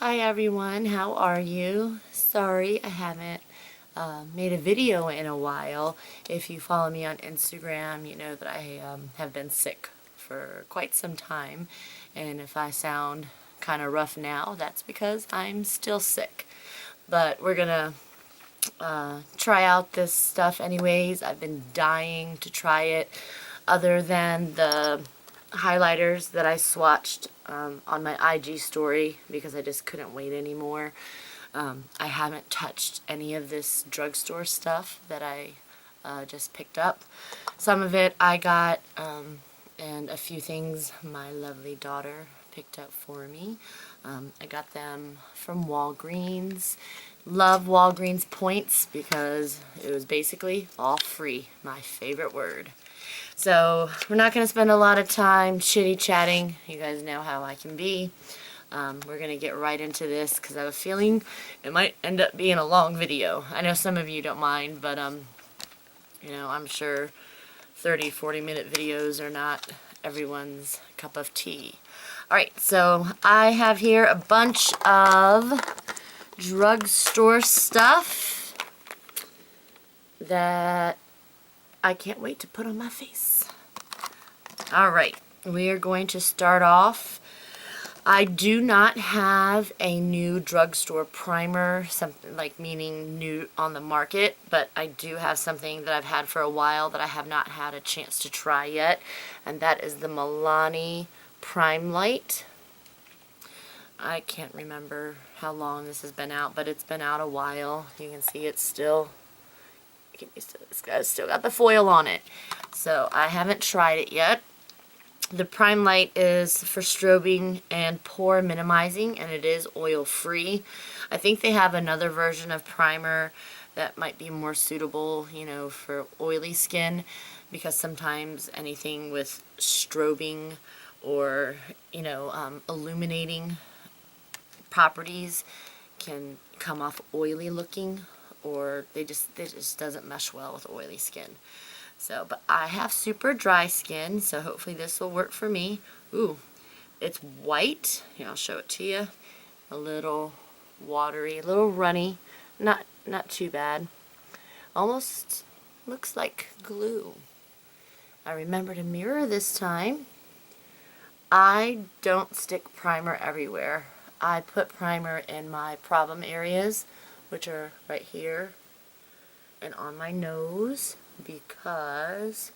Hi everyone, how are you? Sorry I haven't made a video in a while. If you follow me on Instagram, you know that I have been sick for quite some time, and if I sound kind of rough now, that's because I'm still sick. But we're gonna try out this stuff anyways. I've been dying to try it, other than the highlighters that I swatched on my IG story because I just couldn't wait anymore. I haven't touched any of this drugstore stuff that I just picked up. Some of it I got, and a few things my lovely daughter picked up for me. I got them from Walgreens. Love Walgreens points because it was basically all free. My favorite word. So we're not going to spend a lot of time chitty-chatting. You guys know how I can be. We're going to get right into this because I have a feeling it might end up being a long video. I know some of you don't mind, but you know, I'm sure 30-40 minute videos are not everyone's cup of tea. Alright, so I have here a bunch of drugstore stuff that I can't wait to put on my face. Alright, we are going to start off. I do not have a new drugstore primer, something like meaning new on the market, but I do have something that I've had for a while that I have not had a chance to try yet, and that is the Milani Prime Light. I can't remember how long this has been out, but it's been out a while. You can see it's still got the foil on it. So I haven't tried it yet. The Prime Light is for strobing and pore minimizing, and it is oil free. I think they have another version of primer that might be more suitable, you know, for oily skin, because sometimes anything with strobing or, you know, illuminating properties can come off oily looking, or it just doesn't mesh well with oily skin. So, but I have super dry skin, so hopefully this will work for me. Ooh, it's white. Here, I'll show it to you. A little watery, a little runny. Not too bad. Almost looks like glue. I remember to mirror this time. I don't stick primer everywhere. I put primer in my problem areas, which are right here and on my nose, because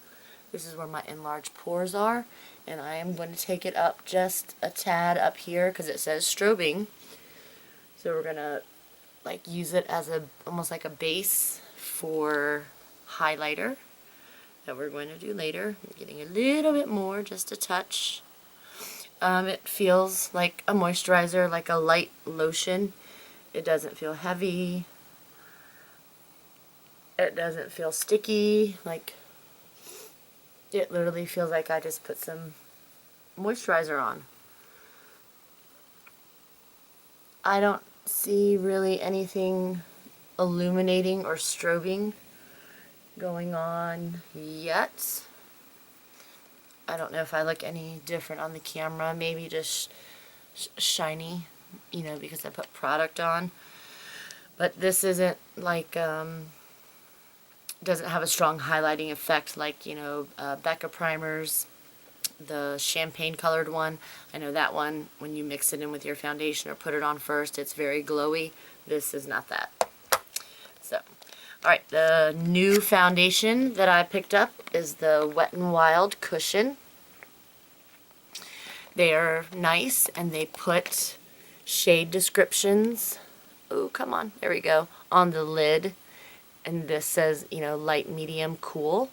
this is where my enlarged pores are, and I am going to take it up just a tad up here because it says strobing. So we're gonna like use it as a almost like a base for highlighter that we're going to do later. I'm getting a little bit more, just a touch. It feels like a moisturizer, like a light lotion. It doesn't feel heavy. It doesn't feel sticky. Like, it literally feels like I just put some moisturizer on. I don't see really anything illuminating or strobing going on yet. I don't know if I look any different on the camera. Maybe just shiny, you know, because I put product on. But this isn't like, doesn't have a strong highlighting effect like, you know, Becca primers, the champagne colored one. I know that one, when you mix it in with your foundation or put it on first, it's very glowy. This is not that. So, alright, the new foundation that I picked up is the Wet n Wild Cushion. They are nice, and they put shade descriptions, oh come on, there we go, on the lid, and this says, you know, light, medium, cool.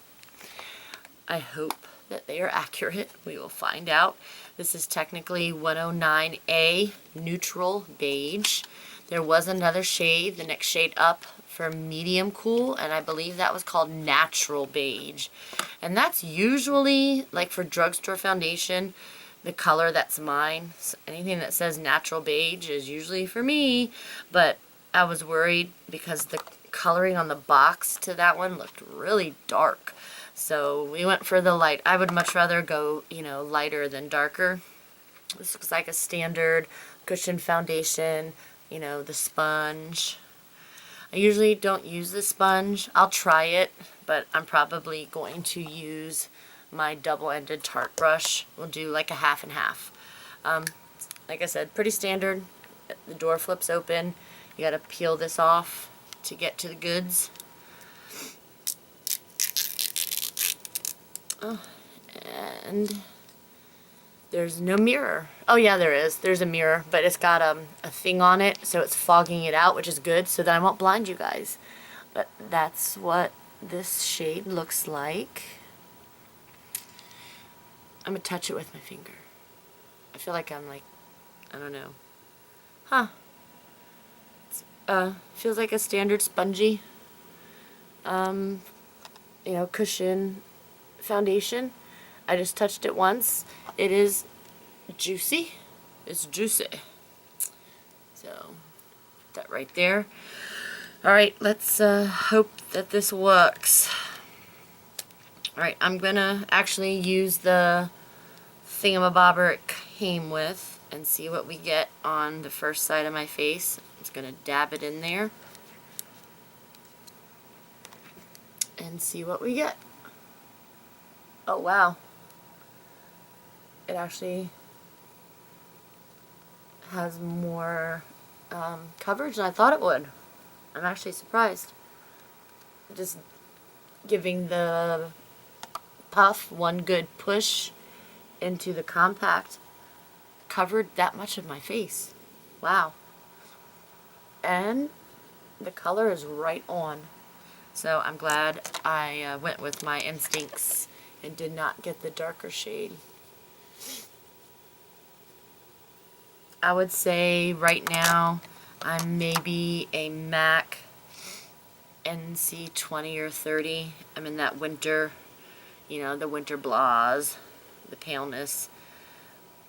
I hope that they are accurate. We will find out. This is technically 109A Neutral Beige. There was another shade, the next shade up, for medium cool, and I believe that was called Natural Beige. And that's usually, like for drugstore foundation, the color that's mine. So anything that says Natural Beige is usually for me, but I was worried because the coloring on the box to that one looked really dark. So we went for the light. I would much rather go, you know, lighter than darker. This looks like a standard cushion foundation, you know, the sponge. I usually don't use the sponge. I'll try it, but I'm probably going to use my double-ended Tarte brush. We'll do like a half and half. Like I said, pretty standard. The door flips open. You gotta peel this off to get to the goods. Oh, and there's no mirror. Oh yeah, there is. There's a mirror, but it's got a thing on it, so it's fogging it out, which is good, so that I won't blind you guys. But that's what this shade looks like. I'm gonna touch it with my finger. I feel like I'm like, I don't know. Huh. It's, feels like a standard spongy, you know, cushion foundation. I just touched it once. It is juicy. It's juicy. So, put that right there. Alright, let's hope that this works. Alright, I'm gonna actually use the thingamabobber it came with and see what we get on the first side of my face. I'm just gonna dab it in there and see what we get. Oh wow. It actually has more coverage than I thought it would. I'm actually surprised. Just giving the puff one good push into the compact covered that much of my face. Wow. And the color is right on. So I'm glad I went with my instincts and did not get the darker shade. I would say right now I'm maybe a MAC NC 20 or 30. I'm in that winter, you know, the winter blahs, the paleness.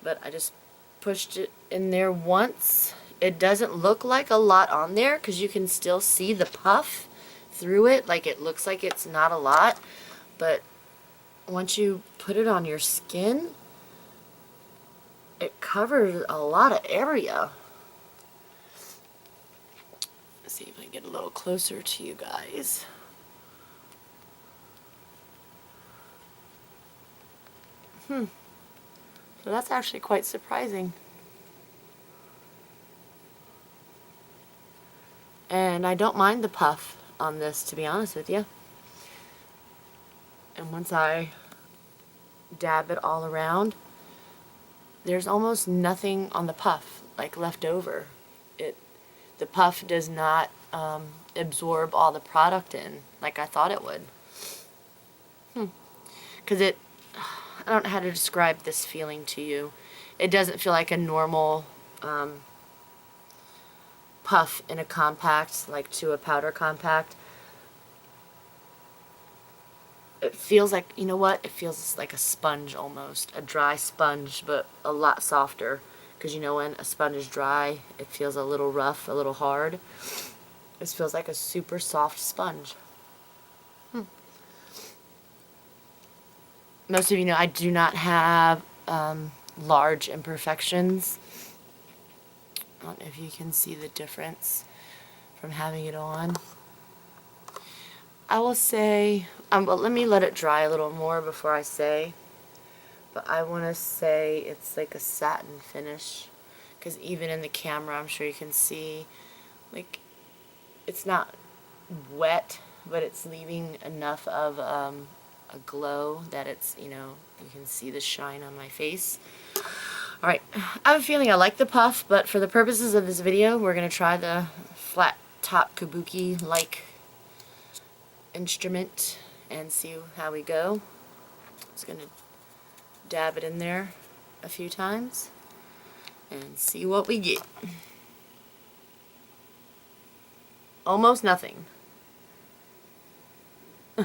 But I just pushed it in there once. It doesn't look like a lot on there because you can still see the puff through it. Like it looks like it's not a lot. But once you put it on your skin, it covers a lot of area. Let's see if I can get a little closer to you guys. So that's actually quite surprising. And I don't mind the puff on this, to be honest with you. And once I dab it all around, there's almost nothing on the puff, like left over. The puff does not absorb all the product in, like I thought it would. Because I don't know how to describe this feeling to you. It doesn't feel like a normal puff in a compact, like to a powder compact. It feels like, you know what? It feels like a sponge almost. A dry sponge, but a lot softer. Because you know when a sponge is dry, it feels a little rough, a little hard. This feels like a super soft sponge. Most of you know I do not have large imperfections. I don't know if you can see the difference from having it on. I will say, well, let me let it dry a little more before I say, but I want to say it's like a satin finish, because even in the camera I'm sure you can see, like, it's not wet, but it's leaving enough of a glow that it's, you know, you can see the shine on my face. Alright, I have a feeling I like the puff, but for the purposes of this video, we're going to try the flat top kabuki-like instrument and see how we go. Just going to dab it in there a few times and see what we get. Almost nothing.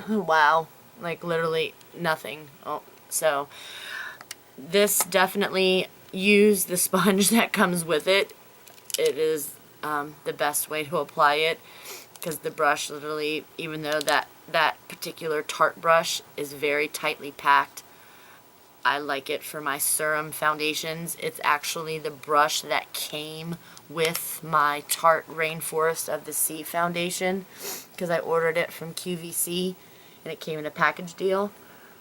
Wow, like literally nothing. Oh, so this definitely, use the sponge that comes with it. It is the best way to apply it, because the brush literally, even though that particular Tarte brush is very tightly packed, I like it for my serum foundations. It's actually the brush that came with my Tarte Rainforest of the Sea foundation, because I ordered it from QVC and it came in a package deal.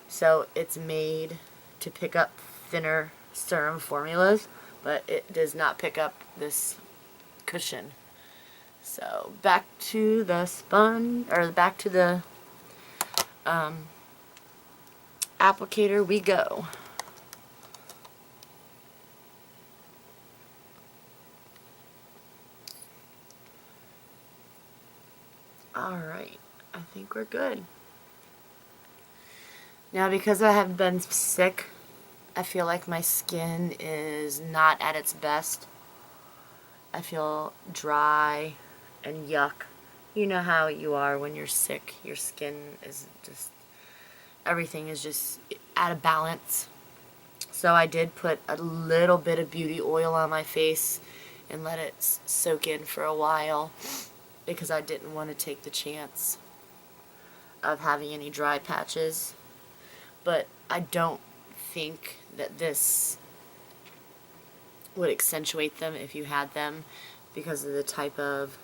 So it's made to pick up thinner serum formulas, but it does not pick up this cushion. So back to the back to the applicator we go. Alright, I think we're good. Now, because I have been sick, I feel like my skin is not at its best. I feel dry and yuck. You know how you are when you're sick. Your skin is just, everything is just out of balance. So I did put a little bit of beauty oil on my face and let it soak in for a while, because I didn't want to take the chance of having any dry patches. But I don't think that this would accentuate them if you had them, because of the type of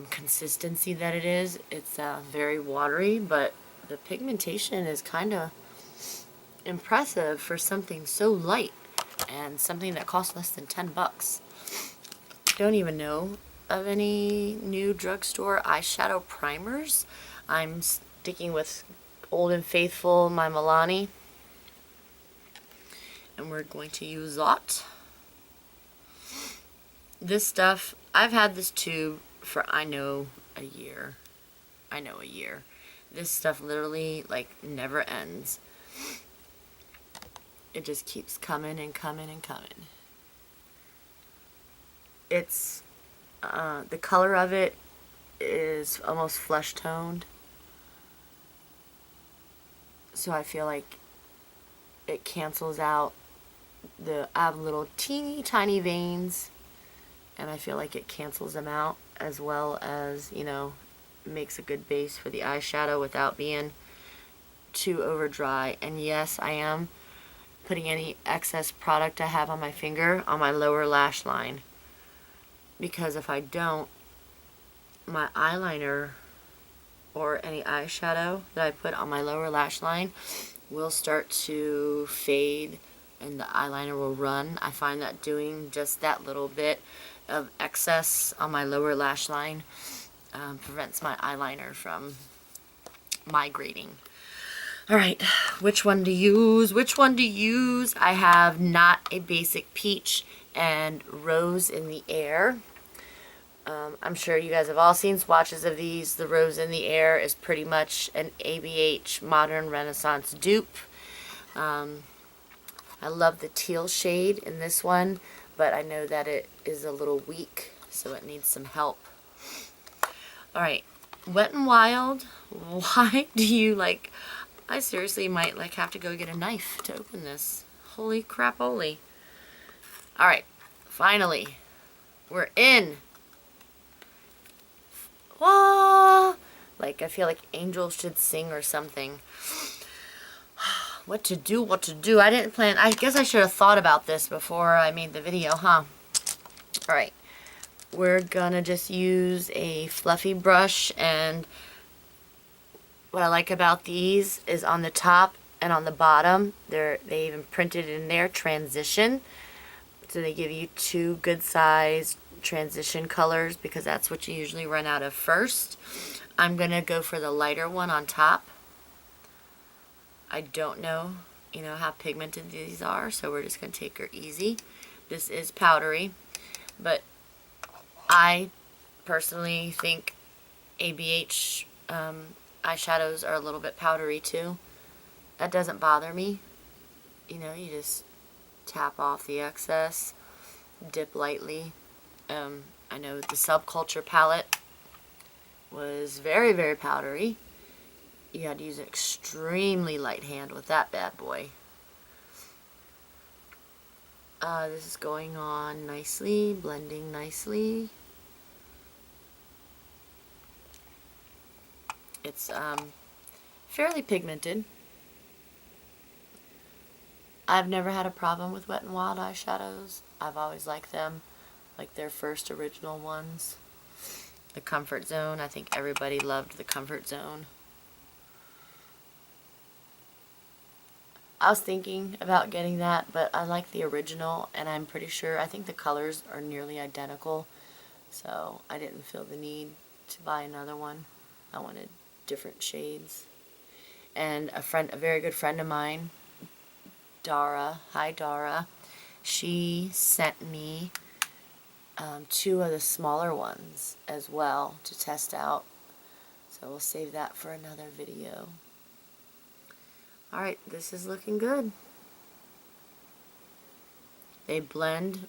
consistency that it is. It's very watery, but the pigmentation is kind of impressive for something so light and something that costs less than 10 bucks. Don't even know of any new drugstore eyeshadow primers. I'm sticking with Old and Faithful, my Milani, and we're going to use that. This stuff, I've had this tube for I know a year. This stuff literally like never ends. It just keeps coming and coming and coming. It's the color of it is almost flesh toned, so I feel like it cancels out I have little teeny tiny veins, and I feel like it cancels them out, as well as, you know, makes a good base for the eyeshadow without being too over dry. And yes, I am putting any excess product I have on my finger on my lower lash line, because if I don't, my eyeliner or any eyeshadow that I put on my lower lash line will start to fade and the eyeliner will run. I find that doing just that little bit of excess on my lower lash line prevents my eyeliner from migrating. Alright, which one to use? I have Not a Basic Peach and Rose in the Air. I'm sure you guys have all seen swatches of these. The Rose in the Air is pretty much an ABH Modern Renaissance dupe. I love the teal shade in this one, but I know that it is a little weak, so it needs some help. Alright, Wet n Wild. Why do you like... I seriously might like have to go get a knife to open this. Holy crap-oly. Alright, finally, we're in. Wah! Like, I feel like angels should sing or something. What to do. I didn't plan. I guess I should have thought about this before I made the video, huh? Alright. We're gonna just use a fluffy brush, and what I like about these is on the top and on the bottom, they even printed in there transition. So they give you two good size transition colors, because that's what you usually run out of first. I'm gonna go for the lighter one on top. I don't know, you know, how pigmented these are, so we're just going to take her easy. This is powdery, but I personally think ABH eyeshadows are a little bit powdery too. That doesn't bother me. You know, you just tap off the excess, dip lightly. I know the Subculture palette was very, very powdery. You had to use an extremely light hand with that bad boy. This is going on nicely, blending nicely. It's fairly pigmented. I've never had a problem with Wet n Wild eyeshadows. I've always liked them, like their first original ones. The Comfort Zone, I think everybody loved the Comfort Zone. I was thinking about getting that, but I like the original, and I'm pretty sure, I think the colors are nearly identical, so I didn't feel the need to buy another one. I wanted different shades. And a very good friend of mine, Dara, hi Dara, she sent me 2 of the smaller ones as well to test out, so we'll save that for another video. Alright, this is looking good. They blend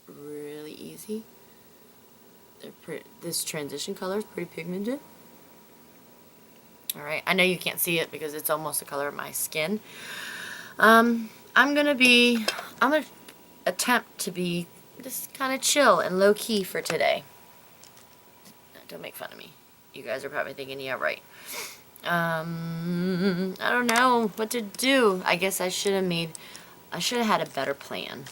really easy. This transition color is pretty pigmented. Alright, I know you can't see it because it's almost the color of my skin. I'm gonna attempt to be just kind of chill and low key for today. Don't make fun of me. You guys are probably thinking, yeah, right. I don't know what to do. I guess I should have had a better plan.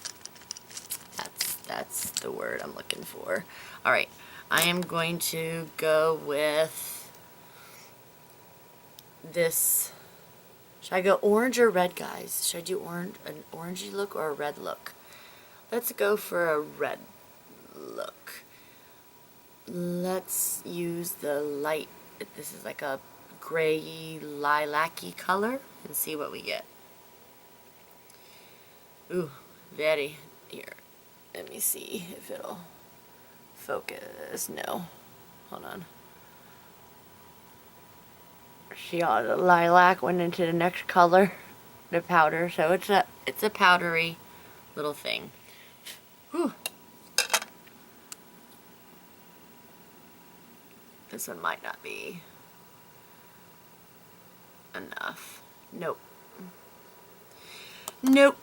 That's the word I'm looking for. Alright, I am going to go with this. Should I go orange or red, guys? Should I do an orangey look or a red look? Let's go for a red look. Let's use the light. This is like a gray lilac-y color and see what we get. Ooh, very. Here, let me see if it'll focus. No, hold on. See, all the lilac went into the next color, the powder. So it's a powdery little thing. Whew. This one might not be enough. Nope. Nope.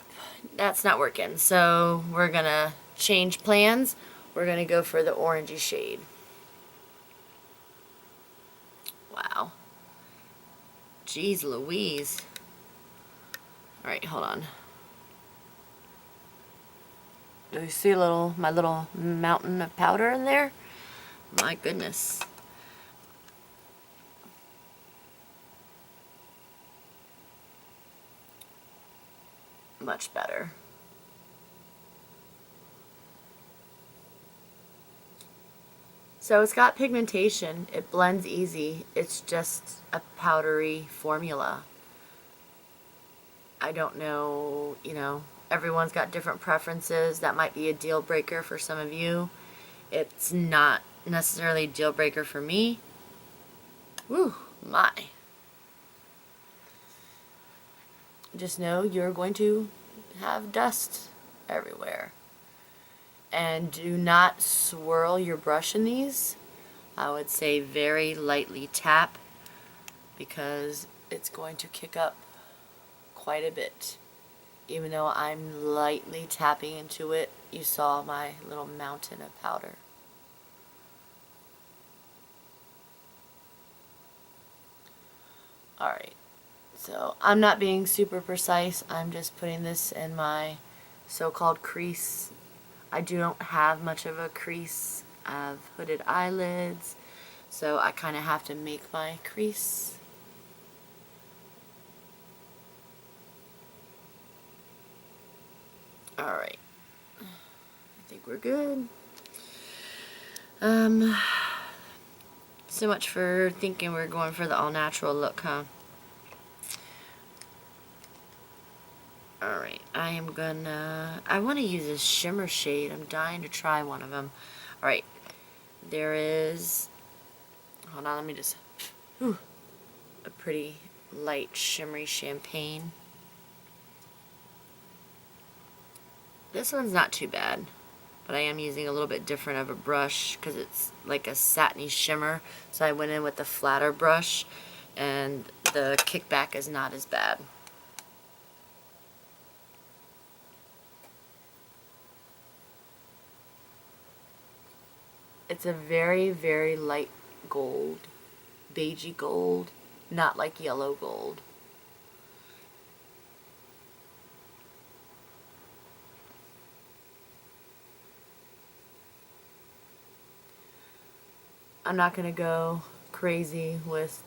That's not working. So we're gonna change plans. We're gonna go for the orangey shade. Wow. Jeez Louise. Alright, hold on. Do you see my little mountain of powder in there? My goodness. Much better. So it's got pigmentation. It blends easy. It's just a powdery formula. I don't know, everyone's got different preferences. That might be a deal breaker for some of you. It's not necessarily a deal breaker for me. Woo, my. Just know you're going to have dust everywhere. And do not swirl your brush in these. I would say very lightly tap because it's going to kick up quite a bit. Even though I'm lightly tapping into it, you saw my little mountain of powder. Alright. So I'm not being super precise. I'm just putting this in my so-called crease. I don't have much of a crease. I have hooded eyelids, so I kind of have to make my crease. Alright. I think we're good. So much for thinking we're going for the all-natural look, huh? Alright, I want to use a shimmer shade. I'm dying to try one of them. Alright, there is, hold on, let me just, a pretty light shimmery champagne. This one's not too bad, but I am using a little bit different of a brush because it's like a satiny shimmer. So I went in with the flatter brush and the kickback is not as bad. It's a very, very light gold, beigey gold, not like yellow gold. I'm not going to go crazy with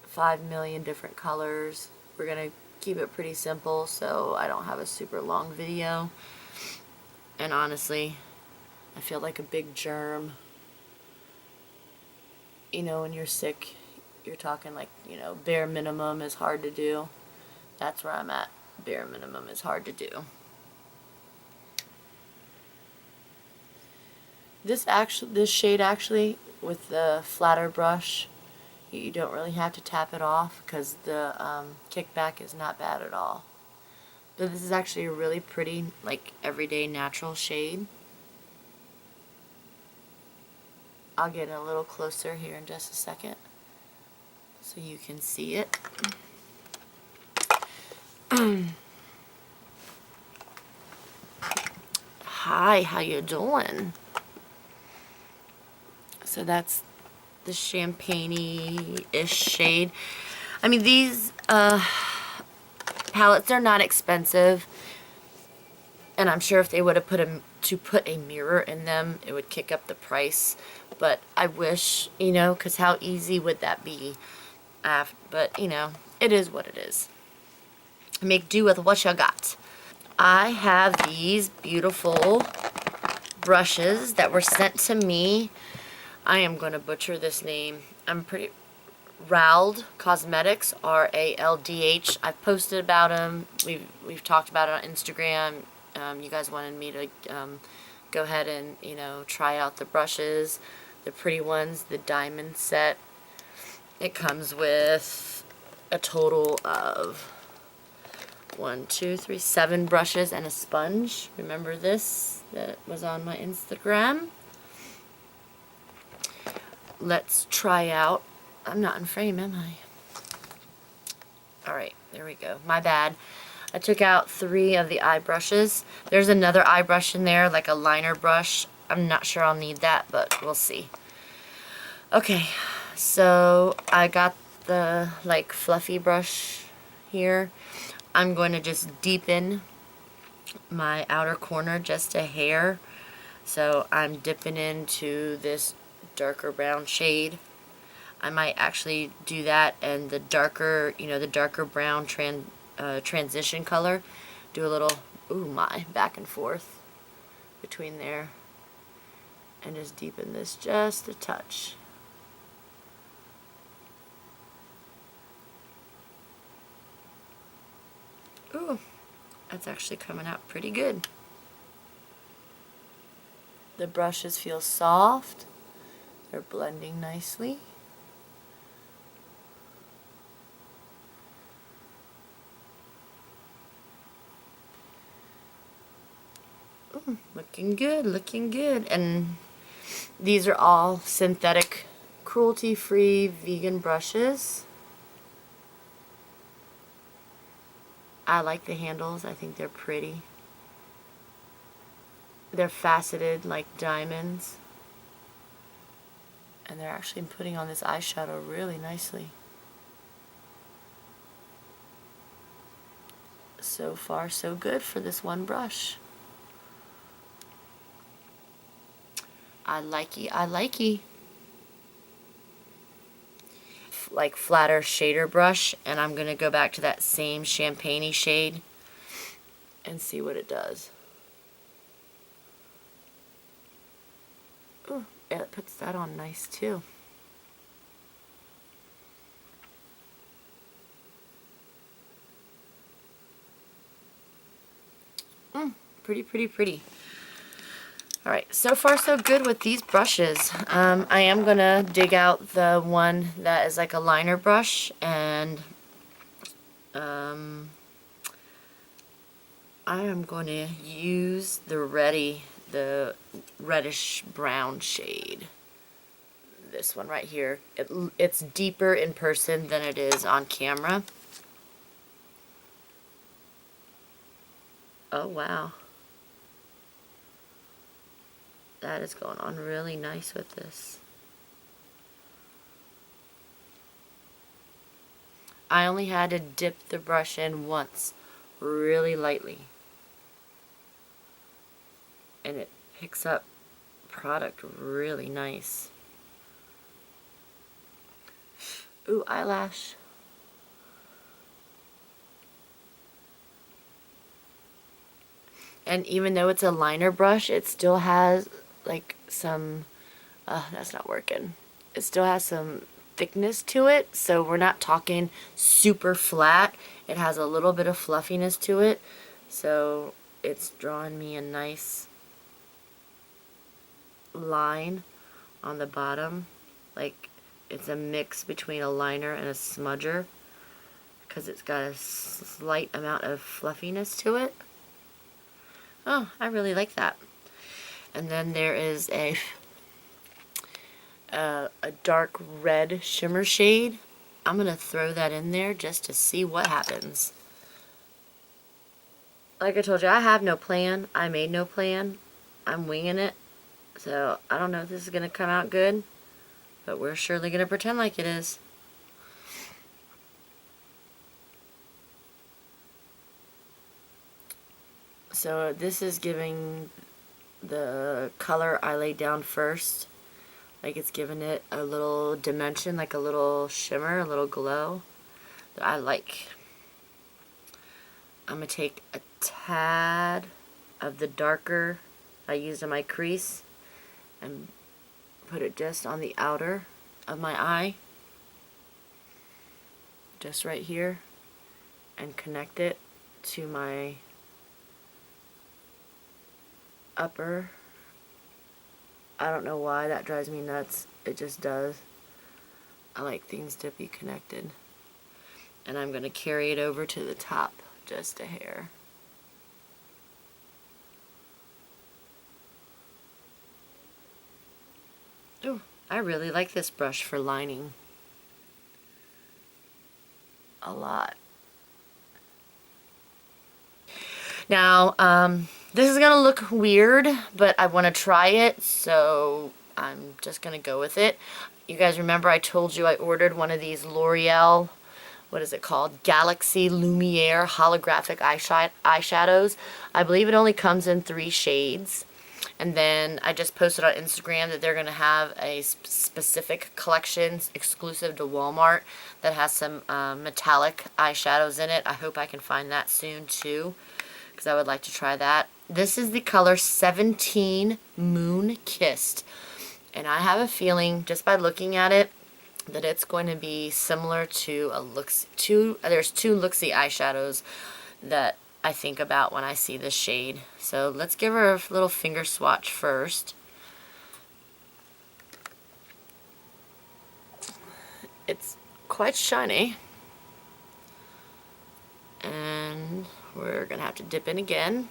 5 million different colors. We're going to keep it pretty simple so I don't have a super long video. And honestly, I feel like a big germ. You know, when you're sick, you're talking like, you know, bare minimum is hard to do. That's where I'm at. Bare minimum is hard to do. This shade actually, with the flatter brush, you don't really have to tap it off because the kickback is not bad at all. But this is actually a really pretty, like, everyday natural shade. I'll get a little closer here in just a second so you can see it. Hi, how you doing? So that's the champagne-ish shade. I mean, these palettes are not expensive, and I'm sure if they would have put a mirror in them, it would kick up the price. But I wish, you know, because how easy would that be? But, you know, it is what it is. Make do with what you got. I have these beautiful brushes that were sent to me. I am going to butcher this name. Raldh Cosmetics, R-A-L-D-H. I've posted about them. We've talked about it on Instagram. You guys wanted me to go ahead and, you know, try out the brushes, the pretty ones, the diamond set. It comes with a total of 7 brushes and a sponge. Remember this? That was on my Instagram. Let's try out. I'm not in frame, am I? Alright, there we go. My bad. I took out 3 of the eye brushes. There's another eye brush in there, like a liner brush. I'm not sure I'll need that, but we'll see. Okay, so I got the like fluffy brush here. I'm going to just deepen my outer corner just a hair. So I'm dipping into this darker brown shade. I might actually do that and the darker, you know, the darker brown transition color. Do a little, ooh my, back and forth between there. And just deepen this just a touch. Ooh, that's actually coming out pretty good. The brushes feel soft. They're blending nicely. Ooh, looking good, looking good. And these are all synthetic, cruelty-free vegan brushes. I like the handles. I think they're pretty. They're faceted like diamonds. And they're actually putting on this eyeshadow really nicely. So far, so good for this one brush. I likey, I likey. Like flatter shader brush, and I'm gonna go back to that same champagne-y shade and see what it does. Ooh, yeah, it puts that on nice too. Pretty, pretty, pretty. Alright, so far so good with these brushes. I am going to dig out the one that is like a liner brush, and I am going to use the reddish brown shade. This one right here. It's deeper in person than it is on camera. Oh wow. That is going on really nice with this. I only had to dip the brush in once, really lightly. And it picks up product really nice. Ooh, eyelash. And even though it's a liner brush, it still has like some, that's not working. It still has some thickness to it, so we're not talking super flat. It has a little bit of fluffiness to it, so it's drawing me a nice line on the bottom. Like it's a mix between a liner and a smudger because it's got a slight amount of fluffiness to it. Oh, I really like that. And then there is a dark red shimmer shade. I'm going to throw that in there just to see what happens. Like I told you, I have no plan. I made no plan. I'm winging it. So I don't know if this is going to come out good, but we're surely going to pretend like it is. So this is giving the color I laid down first, like it's giving it a little dimension, like a little shimmer, a little glow that I like. I'm going to take a tad of the darker I used in my crease and put it just on the outer of my eye, just right here, and connect it to my upper. I don't know why that drives me nuts. It just does. I like things to be connected. And I'm going to carry it over to the top just a hair. Ooh, I really like this brush for lining. A lot. Now, this is going to look weird, but I want to try it, so I'm just going to go with it. You guys remember I told you I ordered one of these L'Oreal, what is it called? Galaxy Lumiere holographic eyeshadows. I believe it only comes in 3 shades. And then I just posted on Instagram that they're going to have a specific collection exclusive to Walmart that has some metallic eyeshadows in it. I hope I can find that soon too, because I would like to try that. This is the color 17 Moon Kissed. And I have a feeling, just by looking at it, that it's going to be similar to there's 2 Luxie eyeshadows that I think about when I see this shade. So let's give her a little finger swatch first. It's quite shiny. And we're going to have to dip in again.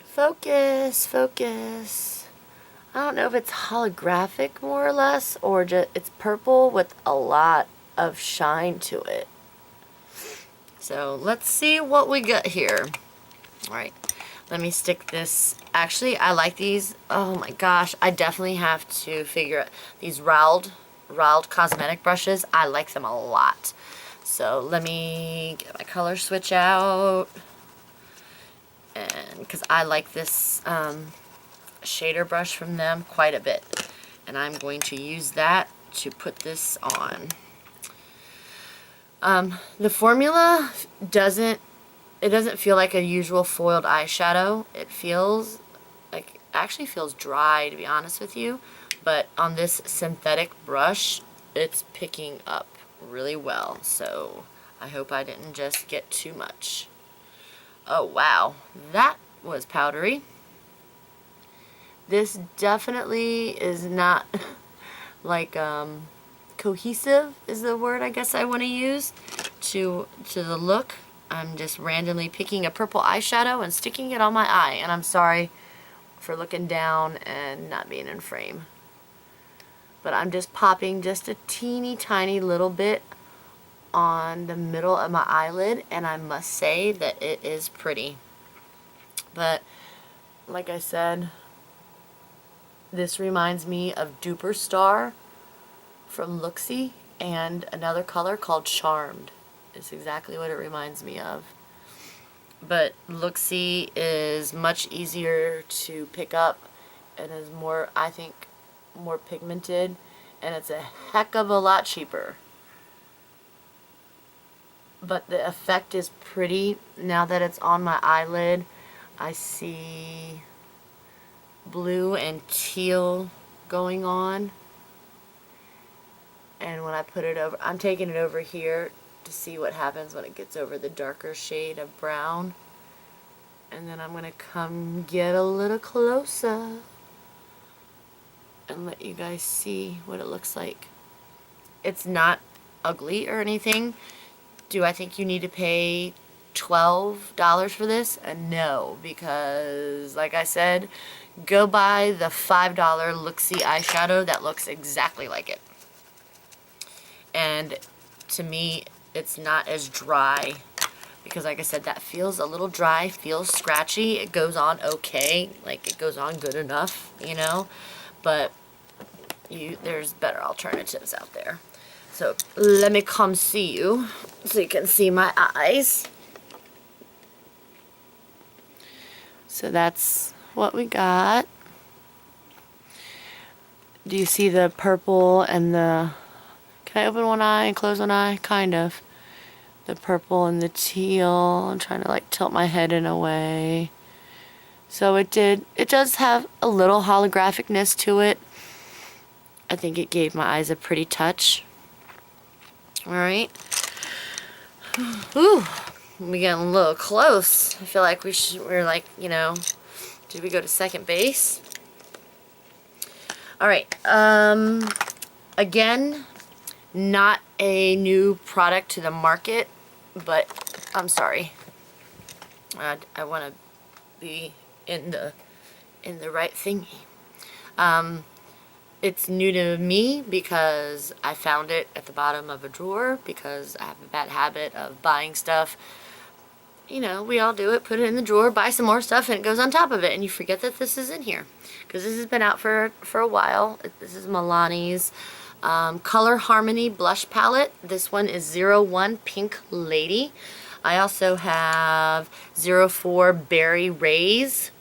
Focus, focus. I don't know if it's holographic more or less, or just it's purple with a lot of shine to it. So let's see what we got here. Alright, let me stick this. Actually, I like these. Oh my gosh, I definitely have to figure out these Raldh cosmetic brushes. I like them a lot. So let me get my color switch out. And because I like this shader brush from them quite a bit. And I'm going to use that to put this on. The formula doesn't feel like a usual foiled eyeshadow. It feels like, actually feels dry, to be honest with you, but on this synthetic brush it's picking up really well, so I hope I didn't just get too much. Oh wow, that was powdery. This definitely is not like cohesive is the word I guess I want to use to the look. I'm just randomly picking a purple eyeshadow and sticking it on my eye, and I'm sorry for looking down and not being in frame. But I'm just popping just a teeny tiny little bit on the middle of my eyelid, and I must say that it is pretty. But like I said, this reminds me of Duper Star from Luxie, and another color called Charmed. It's exactly what it reminds me of. But Luxie is much easier to pick up and is more, I think, more pigmented, and it's a heck of a lot cheaper. But the effect is pretty. Now that it's on my eyelid, I see blue and teal going on. And when I put it over, I'm taking it over here to see what happens when it gets over the darker shade of brown. And then I'm going to come get a little closer and let you guys see what it looks like. It's not ugly or anything. Do I think you need to pay $12 for this? No, because like I said, go buy the $5 Look-See eyeshadow that looks exactly like it. And to me, it's not as dry, because like I said, that feels a little dry, feels scratchy. It goes on okay, like it goes on good enough, you know, but there's better alternatives out there. So let me come see you so you can see my eyes. So that's what we got. Do you see the purple and the... Can I open one eye and close one eye? Kind of. The purple and the teal. I'm trying to like tilt my head in a way. So it does have a little holographicness to it. I think it gave my eyes a pretty touch. Alright. Ooh, we're getting a little close. I feel like we're like, you know, did we go to second base? Alright, again, not a new product to the market, but I'm sorry. I want to be in the right thingy. It's new to me because I found it at the bottom of a drawer, because I have a bad habit of buying stuff. You know, we all do it. Put it in the drawer, buy some more stuff, and it goes on top of it, and you forget that this is in here. Because this has been out for a while. This is Milani's Color Harmony Blush Palette. This one is 01 Pink Lady. I also have 04 Berry Rays.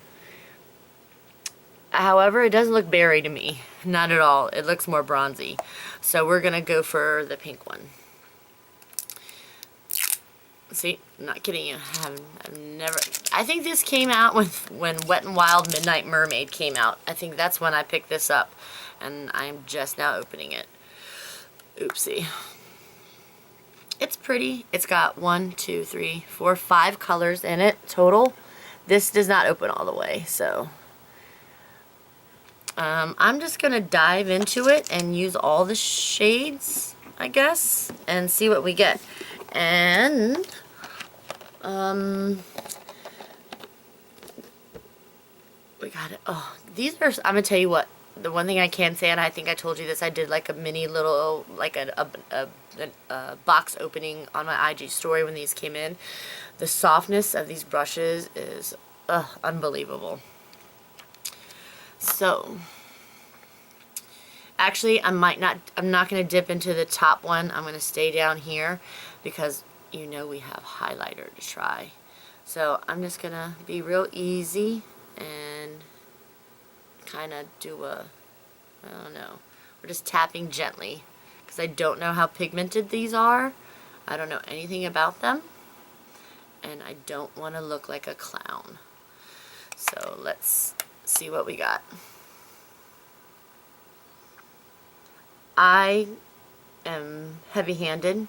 However, it doesn't look berry to me. Not at all. It looks more bronzy. So we're going to go for the pink one. See, I'm not kidding you. I think this came out when Wet n Wild Midnight Mermaid came out. I think that's when I picked this up. And I'm just now opening it. Oopsie. It's pretty. It's got 1, 2, 3, 4, 5 colors in it total. This does not open all the way, so... I'm just going to dive into it and use all the shades, I guess, and see what we get. And, we got it. Oh, these are, I'm going to tell you what, the one thing I can say, and I think I told you this, I did like a mini little, like a box opening on my IG story when these came in. The softness of these brushes is, unbelievable. So, actually, I'm not going to dip into the top one. I'm going to stay down here because you know we have highlighter to try. So, I'm just going to be real easy and kind of do I don't know. We're just tapping gently because I don't know how pigmented these are. I don't know anything about them. And I don't want to look like a clown. So, let's see what we got. I am heavy-handed.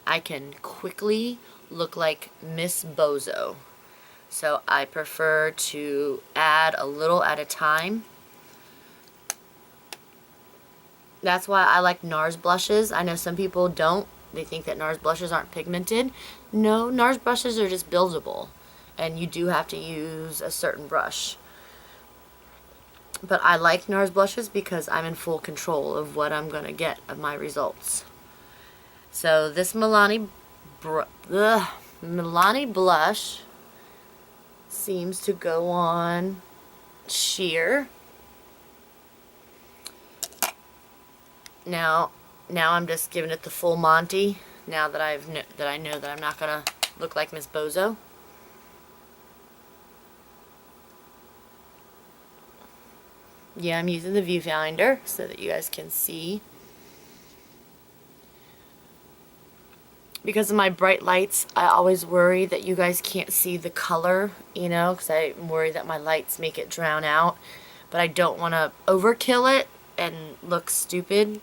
I can quickly look like Miss Bozo. So I prefer to add a little at a time. That's why I like NARS blushes. I know some people don't. They think that NARS blushes aren't pigmented. No, NARS brushes are just buildable. And you do have to use a certain brush. But I like NARS blushes because I'm in full control of what I'm going to get of my results. So this Milani blush seems to go on sheer. Now I'm just giving it the full Monty. Now that I know that I'm not going to look like Miss Bozo. Yeah, I'm using the viewfinder so that you guys can see. Because of my bright lights, I always worry that you guys can't see the color, you know, because I'm worried that my lights make it drown out. But I don't want to overkill it and look stupid.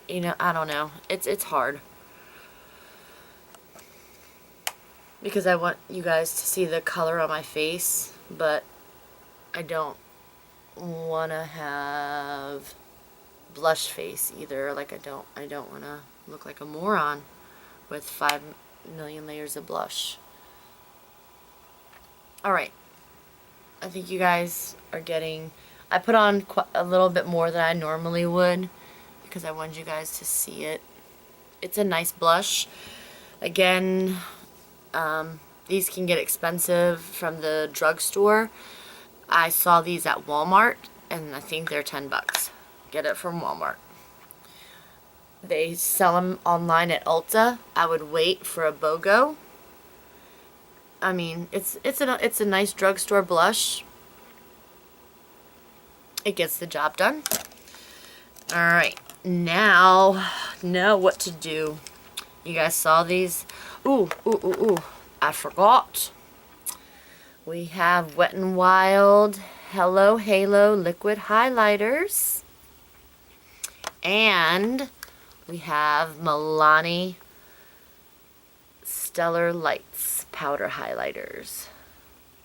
You know, I don't know. It's hard. Because I want you guys to see the color on my face, but I don't want to have blush face either. Like I don't want to look like a moron with 5 million layers of blush. Alright, I think you guys are getting, I put on a little bit more than I normally would because I wanted you guys to see it. It's a nice blush. Again, these can get expensive from the drugstore. I saw these at Walmart and I think they're 10 bucks. Get it from Walmart. They sell them online at Ulta. I would wait for a BOGO. I mean, it's a nice drugstore blush. It gets the job done. Alright, now know what to do. You guys saw these? Ooh, I forgot. We have Wet n Wild Hello Halo Liquid Highlighters. And we have Milani Stellar Lights Powder Highlighters.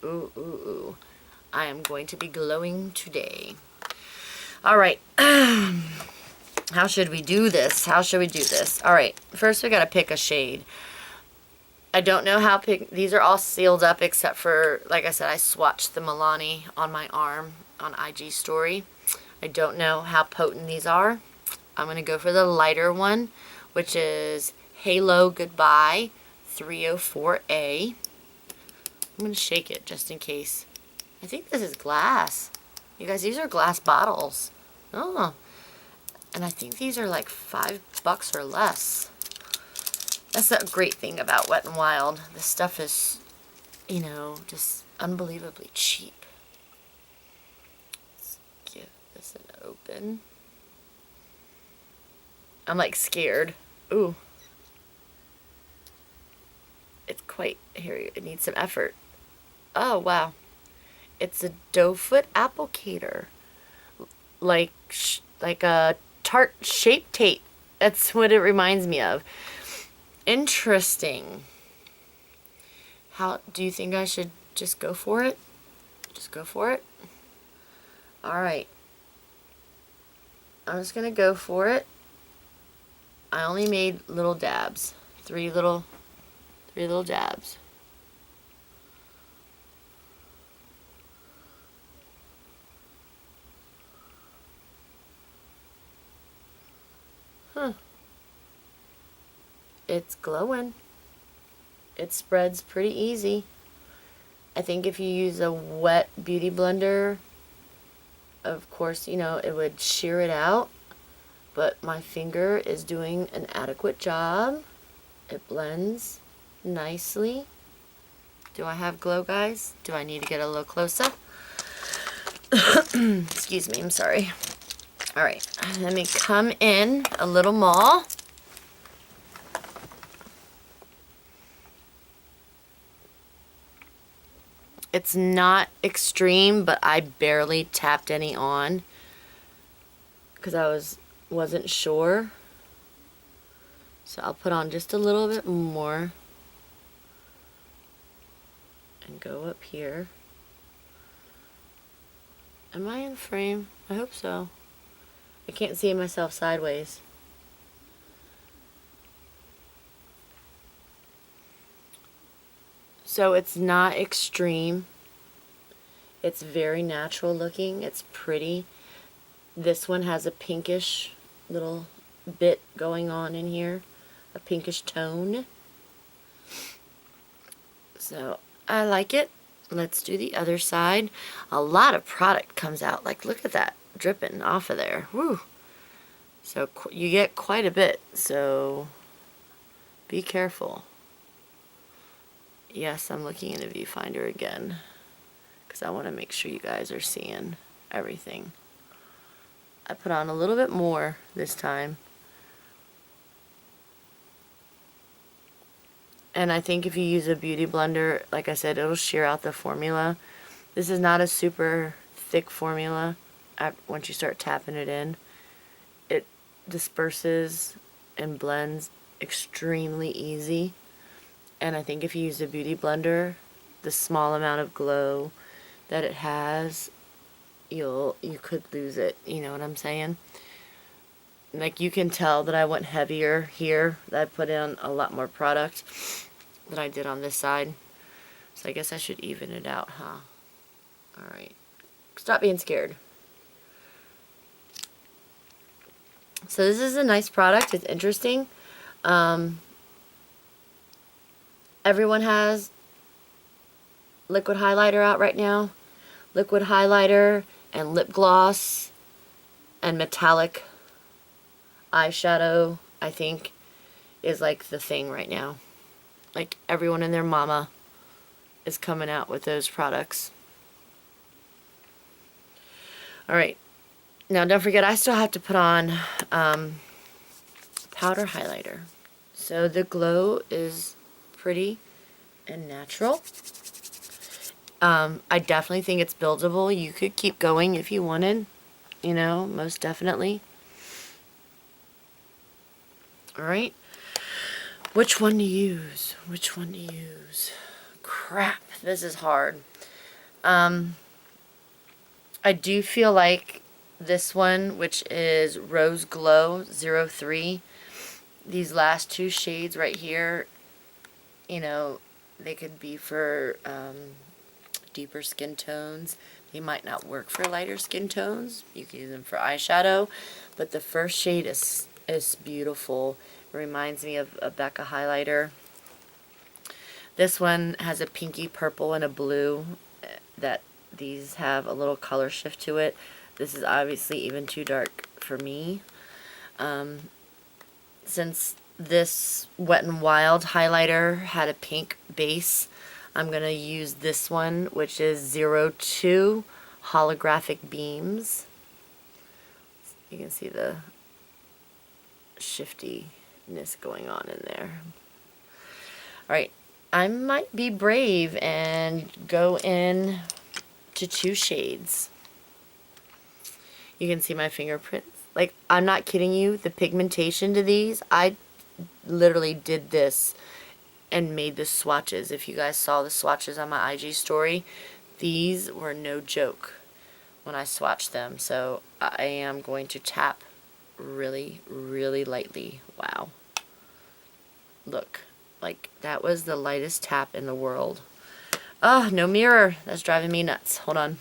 Ooh. I am going to be glowing today. Alright. How should we do this? Alright, first we gotta pick a shade. I don't know how these are all sealed up except for, like I said, I swatched the Milani on my arm on IG story. I don't know how potent these are. I'm going to go for the lighter one, which is Halo Goodbye 304A. I'm going to shake it just in case. I think this is glass. You guys, these are glass bottles. Oh. And I think these are like $5 or less. That's a great thing about Wet n Wild. This stuff is, you know, just unbelievably cheap. Let's give this an open. I'm like scared. Ooh. It's quite, here, it needs some effort. Oh, wow. It's a doe foot applicator. Like a Tarte Shape Tape. That's what it reminds me of. Interesting. How do you think I should just go for it? Just go for it? Alright. I'm just gonna go for it. I only made little dabs. Three little dabs. Huh. It's glowing. It spreads pretty easy. I think if you use a wet beauty blender, of course, you know, it would shear it out. But my finger is doing an adequate job. It blends nicely. Do I have glow, guys? Do I need to get a little closer? Excuse me, I'm sorry. Alright, let me come in a little more. It's not extreme, but I barely tapped any on because I wasn't sure. So I'll put on just a little bit more and go up here. Am I in frame? I hope so. I can't see myself sideways. So it's not extreme. It's very natural looking. It's pretty. This one has a pinkish little bit going on in here. A pinkish tone. So I like it. Let's do the other side. A lot of product comes out. Like, look at that dripping off of there. Woo. So you get quite a bit. So be careful. Yes, I'm looking in the viewfinder again because I want to make sure you guys are seeing everything. I put on a little bit more this time. And I think if you use a beauty blender, like I said, it'll shear out the formula. This is not a super thick formula. Once you start tapping it in, it disperses and blends extremely easy. And I think if you use a beauty blender, the small amount of glow that it has, you could lose it. You know what I'm saying? Like, you can tell that I went heavier here, that I put in a lot more product than I did on this side. So I guess I should even it out, huh? Alright. Stop being scared. So this is a nice product. It's interesting. Everyone has liquid highlighter out right now. Liquid highlighter and lip gloss and metallic eyeshadow, I think, is like the thing right now. Like, everyone and their mama is coming out with those products. Alright, now don't forget, I still have to put on powder highlighter. So the glow is pretty and natural. I definitely think it's buildable. You could keep going if you wanted, you know, most definitely. Alright, which one to use? Which one to use? Crap, this is hard. I do feel like this one, which is Rose Glow 03, these last two shades right here, you know, they could be for deeper skin tones. They might not work for lighter skin tones. You can use them for eyeshadow, but the first shade is beautiful. It reminds me of a Becca highlighter. This one has a pinky purple and a blue. That these have a little color shift to it. This is obviously even too dark for me. Since this Wet n Wild highlighter had a pink base, I'm going to use this one, which is 02 holographic beams. You can see the shiftiness going on in there. Alright, I might be brave and go in to 2 shades. You can see my fingerprints. Like, I'm not kidding you, the pigmentation to these, I literally did this and made the swatches. If you guys saw the swatches on my IG story, these were no joke when I swatched them. So I am going to tap really, really lightly. Wow. Look, like, that was the lightest tap in the world. Oh, no mirror. That's driving me nuts. Hold on.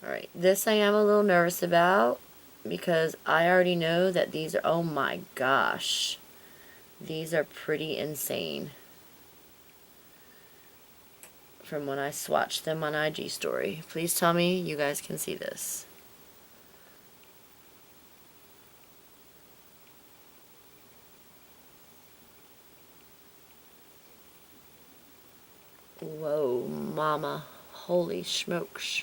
Alright, this I am a little nervous about because I already know that these are, oh my gosh, these are pretty insane from when I swatched them on IG story. Please tell me you guys can see this. Whoa, mama. Holy smokes.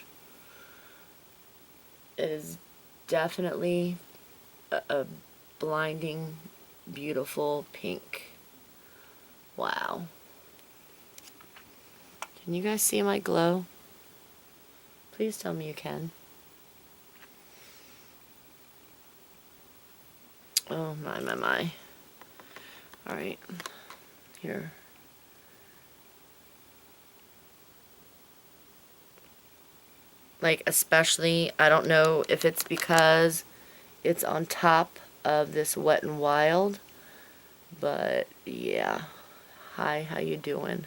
It is definitely a blinding, beautiful pink. Wow. Can you guys see my glow? Please tell me you can. Oh my, my, my. Alright. Here. Like, especially, I don't know if it's because it's on top of this Wet n Wild, but yeah. Hi, how you doing?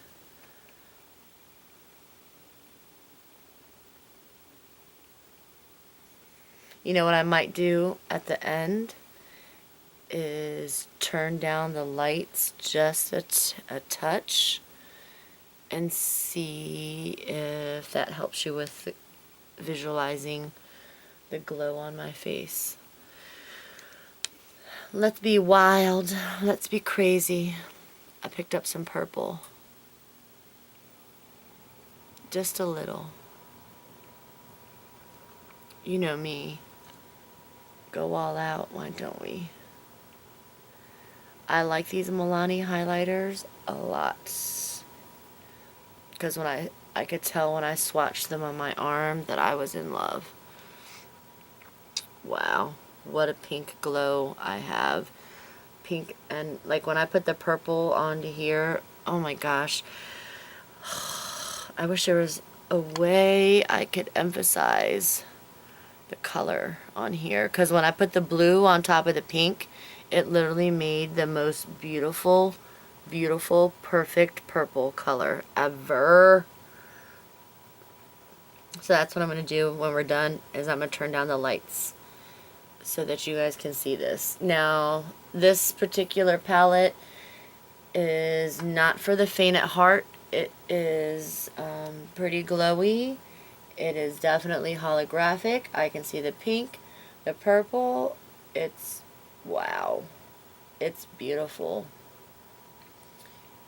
You know what I might do at the end is turn down the lights just a touch and see if that helps you with the visualizing the glow on my face. Let's be wild. Let's be crazy. I picked up some purple. Just a little. You know me. Go all out, why don't we? I like these Milani highlighters a lot. Because when I could tell when I swatched them on my arm that I was in love. Wow, what a pink glow I have. Pink, and like when I put the purple onto here, oh my gosh. I wish there was a way I could emphasize the color on here, because when I put the blue on top of the pink, it literally made the most beautiful, beautiful, perfect purple color ever. So that's what I'm going to do when we're done, is I'm going to turn down the lights so that you guys can see this. Now, this particular palette is not for the faint at heart. It is pretty glowy. It is definitely holographic. I can see the pink, the purple. It's, wow. It's beautiful.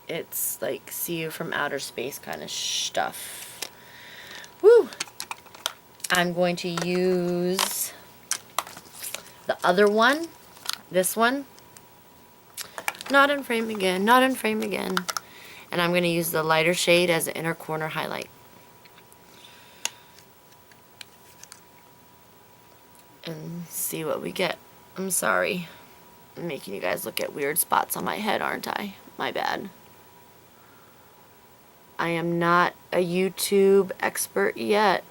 It's like see you from outer space kind of stuff. Woo! I'm going to use the other one, this one. Not in frame again, not in frame again. And I'm going to use the lighter shade as an inner corner highlight. And see what we get. I'm sorry. I'm making you guys look at weird spots on my head, aren't I? My bad. I am not a YouTube expert yet.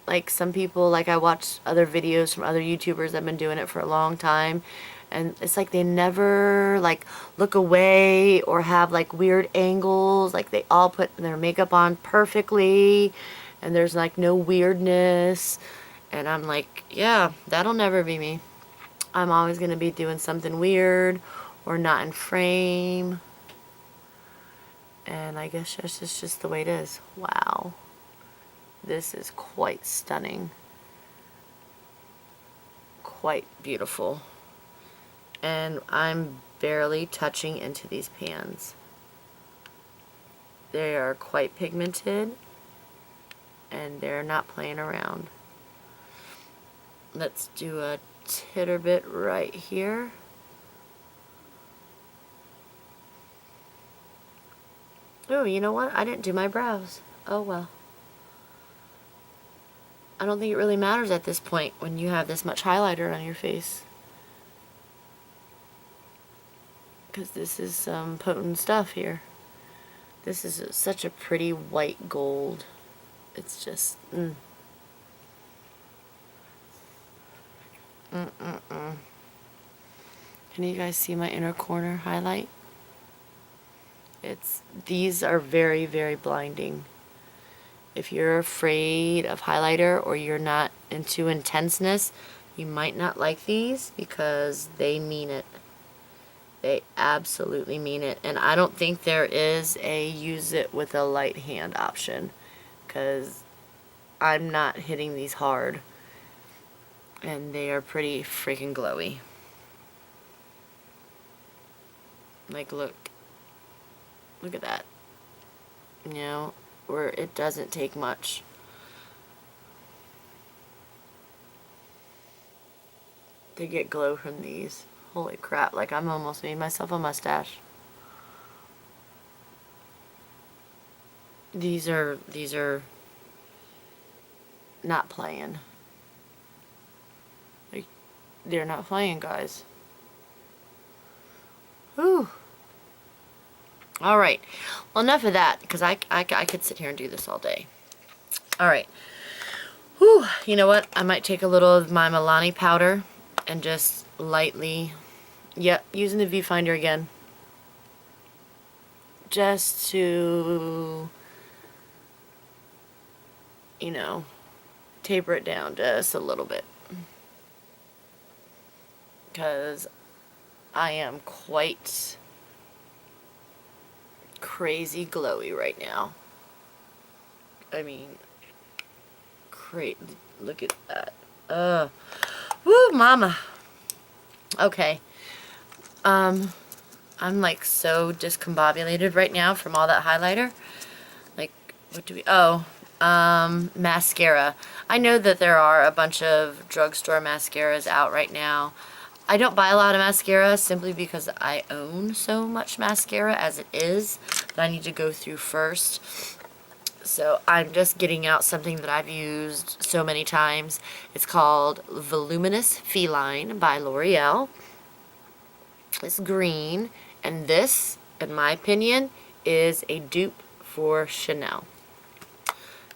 Like some people, like I watch other videos from other YouTubers that have been doing it for a long time, and it's like they never like look away or have like weird angles. Like they all put their makeup on perfectly and there's like no weirdness. And I'm like, yeah, that'll never be me. I'm always going to be doing something weird or not in frame. And I guess that's just the way it is. Wow. This is quite stunning. Quite beautiful. And I'm barely touching into these pans. They are quite pigmented and they're not playing around. Let's do a titter bit right here. Oh, you know what? I didn't do my brows. Oh well. I don't think it really matters at this point when you have this much highlighter on your face. Because this is some potent stuff here. This is such a pretty white gold. It's just, Can you guys see my inner corner highlight? These are very, very blinding. If you're afraid of highlighter or you're not into intenseness, you might not like these because they mean it. They absolutely mean it. And I don't think there is a use it with a light hand option because I'm not hitting these hard. And they are pretty freaking glowy. Like, look at that. You know, where it doesn't take much. To get glow from these. Holy crap, like I'm almost made myself a mustache. These are not playing. Like, they're not playing, guys. Whew. Alright, well enough of that, because I could sit here and do this all day. Alright. Whew, you know what? I might take a little of my Milani powder and just lightly, yep, using the viewfinder again. Just to, you know, taper it down just a little bit. Because I am quite crazy glowy right now. I mean, great. Look at that. Woo, mama. Okay. I'm like so discombobulated right now from all that highlighter. Like, what do we, oh, Mascara. I know that there are a bunch of drugstore mascaras out right now. I don't buy a lot of mascara simply because I own so much mascara as it is that I need to go through first. So I'm just getting out something that I've used so many times. It's called Voluminous Feline by L'Oreal. It's green, and this, in my opinion, is a dupe for Chanel.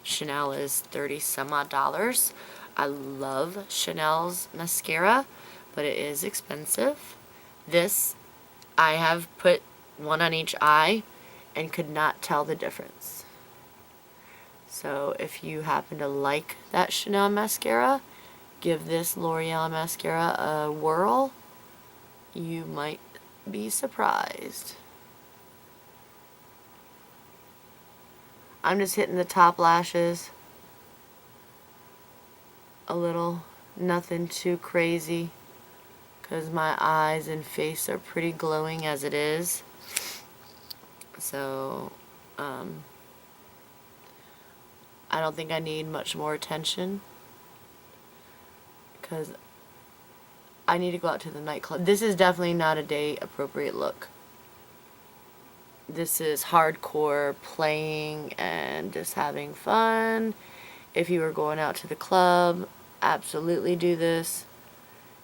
Chanel is 30 some odd dollars. I love Chanel's mascara, but it is expensive. This, I have put one on each eye and could not tell the difference. So if you happen to like that Chanel mascara, give this L'Oreal mascara a whirl. You might be surprised. I'm just hitting the top lashes a little, nothing too crazy, because my eyes and face are pretty glowing as it is. So, I don't think I need much more attention, because I need to go out to the nightclub. This is definitely not a date appropriate look. This is hardcore playing and just having fun. If you were going out to the club, absolutely do this.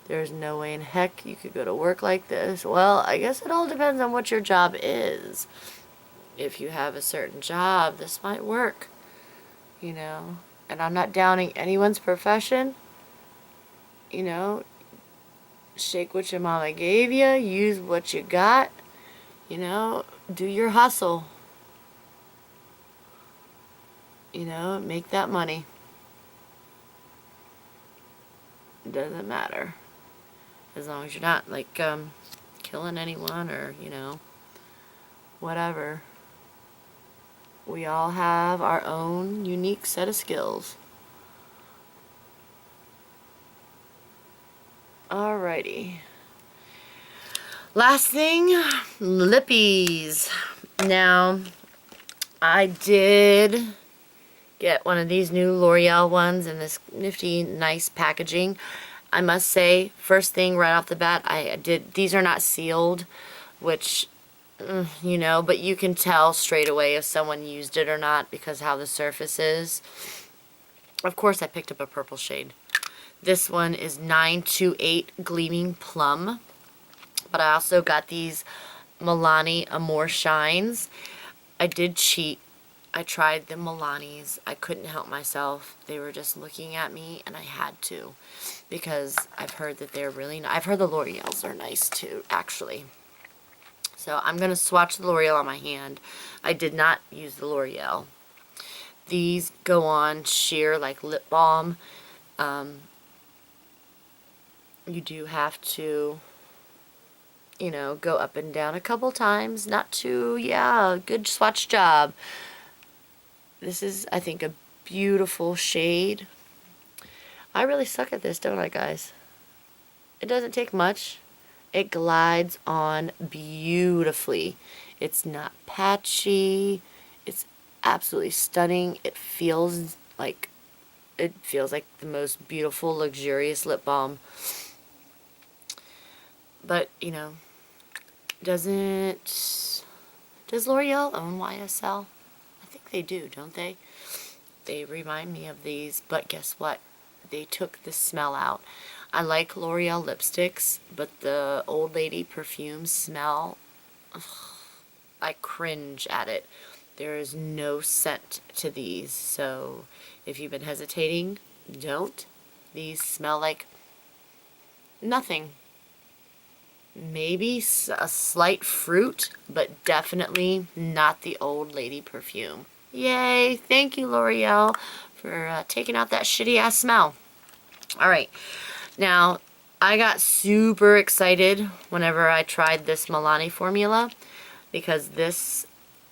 There's no way in heck you could go to work like this. Well, I guess it all depends on what your job is. If you have a certain job, this might work, you know. And I'm not downing anyone's profession. You know, shake what your mama gave you, use what you got, you know, do your hustle. You know, make that money. It doesn't matter. As long as you're not, like, killing anyone or, you know, whatever. We all have our own unique set of skills. Alrighty. Last thing, lippies. Now, I did get one of these new L'Oreal ones in this nifty, nice packaging. I must say, first thing right off the bat, these are not sealed, which, you know, but you can tell straight away if someone used it or not because how the surface is. Of course, I picked up a purple shade. This one is 928 Gleaming Plum. But I also got these Milani Amore Shines. I did cheat. I tried the Milanis. I couldn't help myself. They were just looking at me, and I had to. Because I've heard that they're really nice. I've heard the L'Oreals are nice too, actually. So I'm going to swatch the L'Oreal on my hand. I did not use the L'Oreal. These go on sheer like lip balm. You do have to, you know, go up and down a couple times. Not too, yeah, good swatch job. This is, I think, a beautiful shade. I really suck at this, don't I, guys? It doesn't take much. It glides on beautifully. It's not patchy. It's absolutely stunning. It feels like the most beautiful, luxurious lip balm. But, you know, does L'Oreal own YSL? I think they do, don't they? They remind me of these, but guess what? They took the smell out. I like L'Oreal lipsticks, but the old lady perfume smell, ugh, I cringe at it. There is no scent to these, so if you've been hesitating, don't. These smell like nothing. Maybe a slight fruit, but definitely not the old lady perfume. Yay! Thank you, L'Oreal, for taking out that shitty ass smell. Alright, now I got super excited whenever I tried this Milani formula because this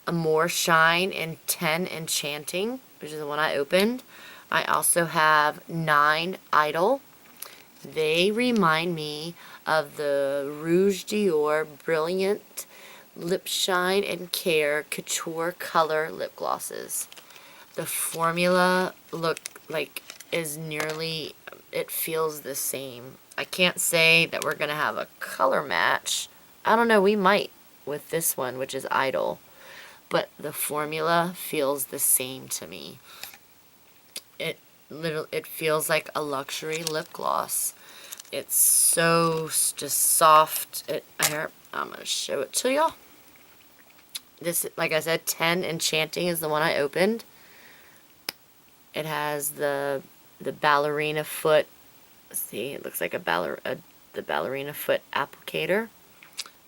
Amore Shine in 10 Enchanting, which is the one I opened. I also have 9 Idol. They remind me of the Rouge Dior Brilliant Lipshine and Care Couture Color Lip Glosses. the formula is nearly, it feels the same. I can't say that we're going to have a color match. I don't know, we might with this one, which is Idol. But the formula feels the same to me. It feels like a luxury lip gloss. It's so just soft. Here, I'm going to show it to y'all. This, like I said, 10 Enchanting is the one I opened. It has the ballerina foot. See, it looks like the ballerina foot applicator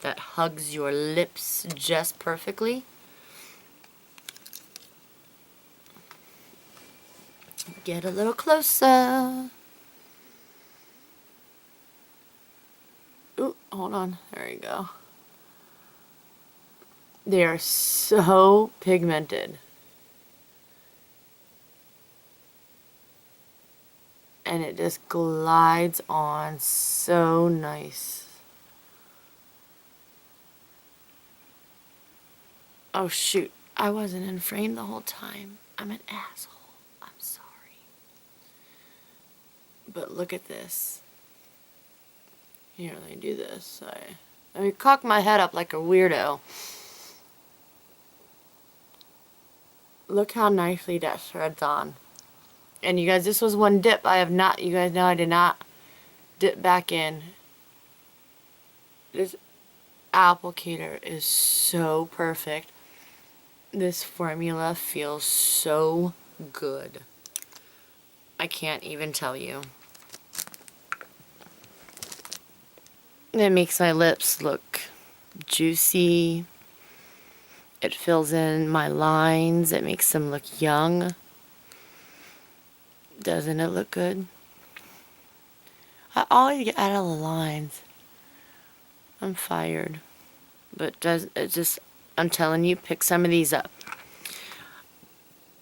that hugs your lips just perfectly. Get a little closer. Ooh, hold on. There you go. They are so pigmented. And it just glides on so nice. Oh shoot, I wasn't in frame the whole time. I'm an asshole. I'm sorry. But look at this. Here, let me do this. Let me cock my head up like a weirdo. Look how nicely that shreds on. And you guys, this was one dip. You guys know I did not dip back in. This applicator is so perfect. This formula feels so good. I can't even tell you. It makes my lips look juicy. It fills in my lines. It makes them look young. Doesn't it look good? I always get out of the lines. I'm fired. But I'm telling you, pick some of these up.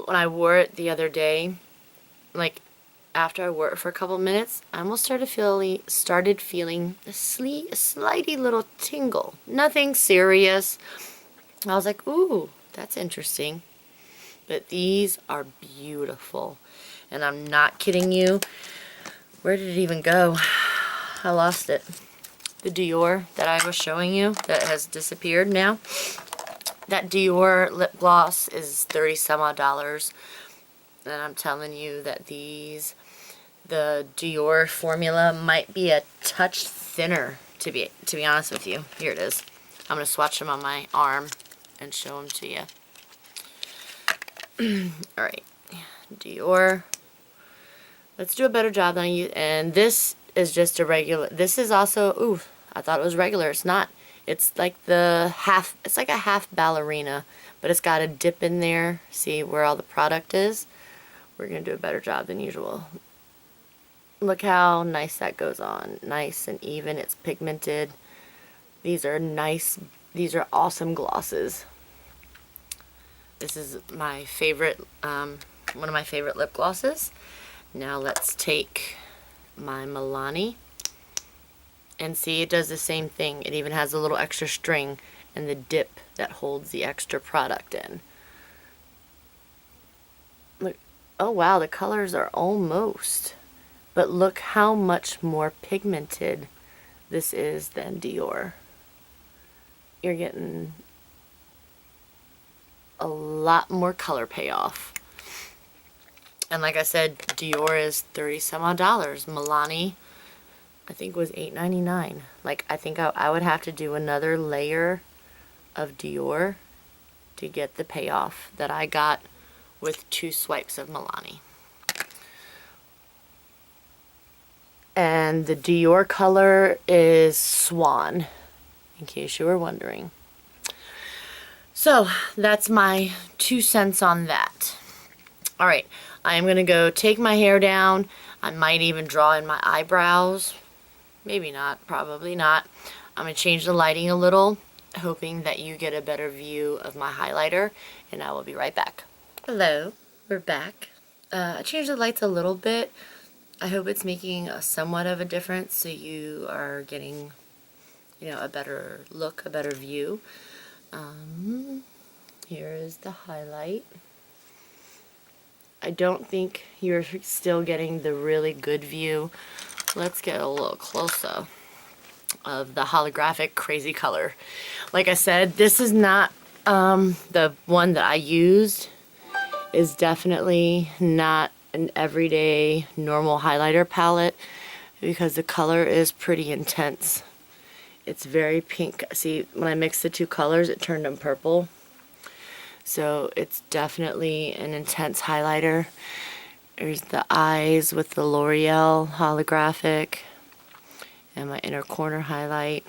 When I wore it the other day, like after I wore it for a couple minutes, I almost started feeling a slighty little tingle. Nothing serious. I was like, ooh, that's interesting. But these are beautiful. And I'm not kidding you. Where did it even go? I lost it. The Dior that I was showing you that has disappeared now. That Dior lip gloss is $30 some odd. And I'm telling you that the Dior formula might be a touch thinner, to be honest with you. Here it is. I'm going to swatch them on my arm and show them to you. Alright. Dior. Let's do a better job than you. And this is just a regular. This is also, ooh, I thought it was regular. It's not. It's like it's like a half ballerina, but it's got a dip in there. See where all the product is? We're going to do a better job than usual. Look how nice that goes on. Nice and even. It's pigmented. These are nice. These are awesome glosses. This is my favorite, one of my favorite lip glosses. Now let's take my Milani. And see, it does the same thing. It even has a little extra string and the dip that holds the extra product in. Look, oh wow, the colors are almost. But look how much more pigmented this is than Dior. You're getting a lot more color payoff. And like I said, Dior is $30 some odd. Milani, I think, was $8.99. Like, I think I would have to do another layer of Dior to get the payoff that I got with 2 swipes of Milani. And the Dior color is Swan, in case you were wondering. So, that's my 2 cents on that. Alright, I'm going to go take my hair down. I might even draw in my eyebrows. Maybe not, probably not. I'm going to change the lighting a little, hoping that you get a better view of my highlighter, and I will be right back. Hello, we're back. I changed the lights a little bit. I hope it's making somewhat of a difference so you are getting, a better look, a better view. Here is the highlight. I don't think you're still getting the really good view. Let's get a little close-up of the holographic crazy color. Like I said, this is not the one that I used. Is definitely not an everyday normal highlighter palette because the color is pretty intense. It's very pink. See, when I mixed the two colors, it turned them purple. So it's definitely an intense highlighter. There's the eyes with the L'Oreal holographic and my inner corner highlight.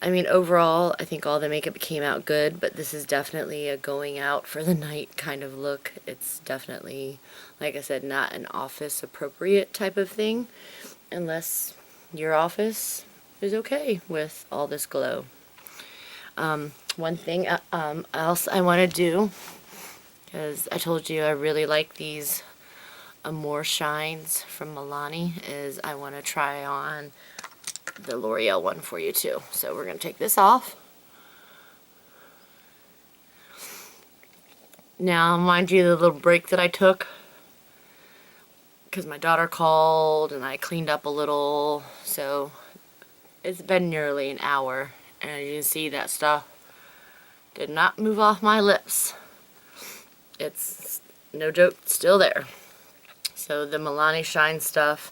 I mean, overall, I think all the makeup came out good, but this is definitely a going out for the night kind of look. It's definitely, like I said, not an office appropriate type of thing, unless your office is okay with all this glow. One thing else I want to do, because I told you I really like these Amore shines from Milani, is I want to try on the L'Oreal one for you too. So we're going to take this off. Now, mind you, the little break that I took, because my daughter called and I cleaned up a little, so it's been nearly an hour, and you can see that stuff did not move off my lips. It's, no joke, still there. So the Milani Shine stuff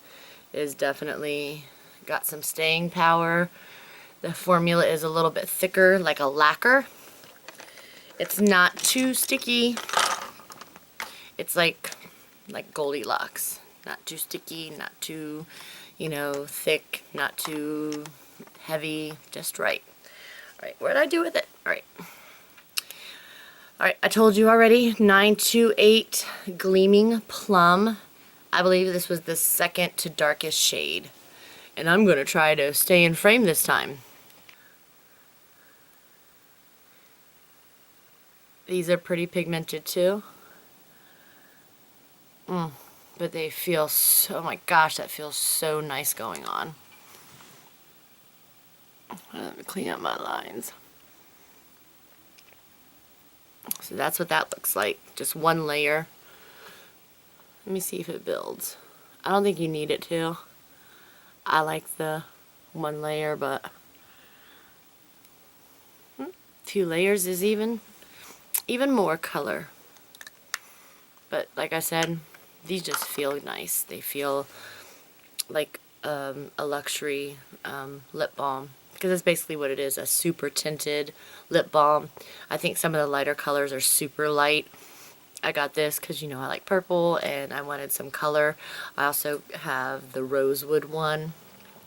is definitely got some staying power. The formula is a little bit thicker, like a lacquer. It's not too sticky. It's like Goldilocks. Not too sticky, not too, thick, not too heavy, just right. Alright, what did I do with it? Alright. Alright, I told you already, 928 Gleaming Plum. I believe this was the second to darkest shade. And I'm going to try to stay in frame this time. These are pretty pigmented too. But they feel so, oh my gosh, that feels so nice going on. Let me clean up my lines. So that's what that looks like. Just one layer. Let me see if it builds. I don't think you need it to. I like the one layer, but 2 layers is even more color. But like I said, these just feel nice. They feel like a luxury lip balm, because that's basically what it is, a super tinted lip balm. I think some of the lighter colors are super light. I got this because, I like purple and I wanted some color. I also have the rosewood one,